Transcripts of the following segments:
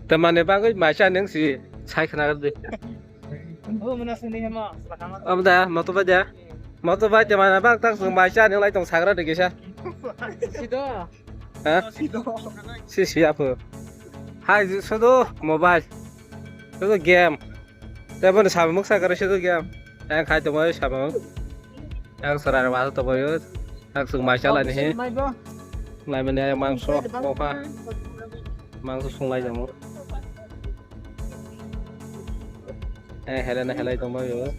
teman bang cái máy xe những gì sai khả năng gì ông ta mau tôi vay teman bang tăng sự máy xe những lại trong sáng ra được kìa hả si apa hai sudah mobile sudah game tapi sama mức saya kerja itu game yang khai tụi mới sama yang serah vào tụi mới tăng sự máy xe lại này lại bên đây mang số có pha mang số sung lại rồi helai tụi mới rồi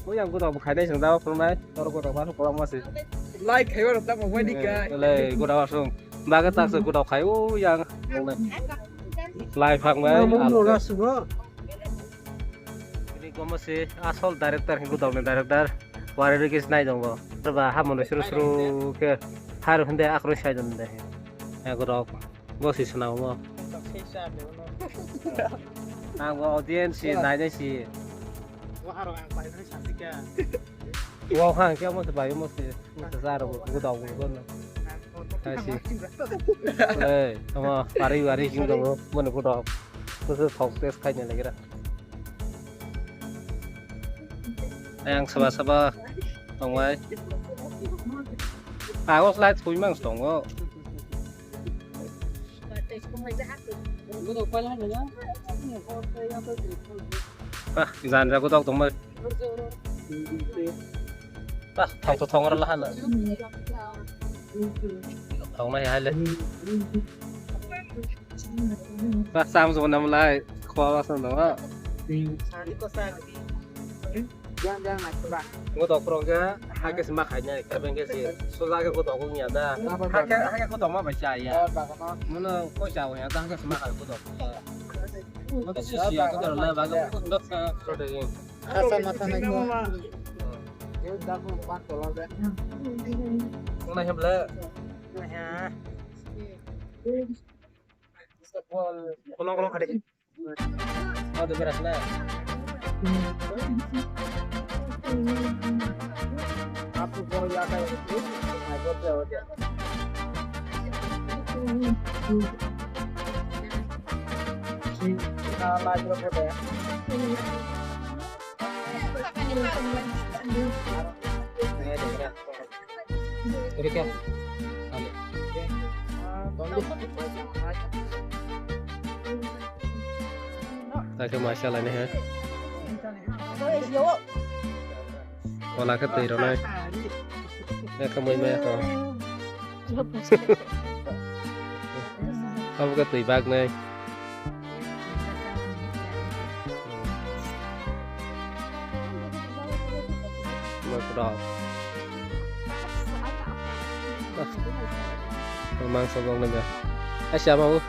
có yang aku tahu khai đây sang đâu from đây tôi có tahu masuk pulang masih like hay orang tak mau nikahเลยกูtahu langsung bahkan tak aku tahu khai yang live hak mai ini gua masih asal director yang ku tahu nih director warga kis naik dong gua coba hamun seru-seru ke harus hendak aku saya dong deh aku tahu gua sih senang gua gua audiens sih naiknya sih wow hang kia mau sebayu mau sih besar aku tahu gua kasih sama hari juga mau aku tahu terus talk test kayaknya lagi dah yang sabah tong mai aku slide thui mang tong go dàn ra cô tao tong mai thong ra lah lah thong này hai lên sam rồi nằm lại khoa xong đó jangan nak cô tao pro cái hai cái smack hay này cái bên cái gì số ra cái cô tao cũng nhận ra hai cái cô tao mà phải chạy à muốn nó có chào nhà ta cái smack hay cô tao nó cái gì à cái đó là bạn cái đó rồi đấy asal mata naik ya udah aku bantu lah deh con này em lỡ kolong ada oh tuh beras lah aku kalau ya ada itu aku tahu dia nah lagi berapa ya Udah kan? Tak ke masalah ni ha. Kalau ke tiri orang ni, nak kamu ini apa? Kamu ke tiri bag ni. Berapa? Memang sogong aja. Siapa mau?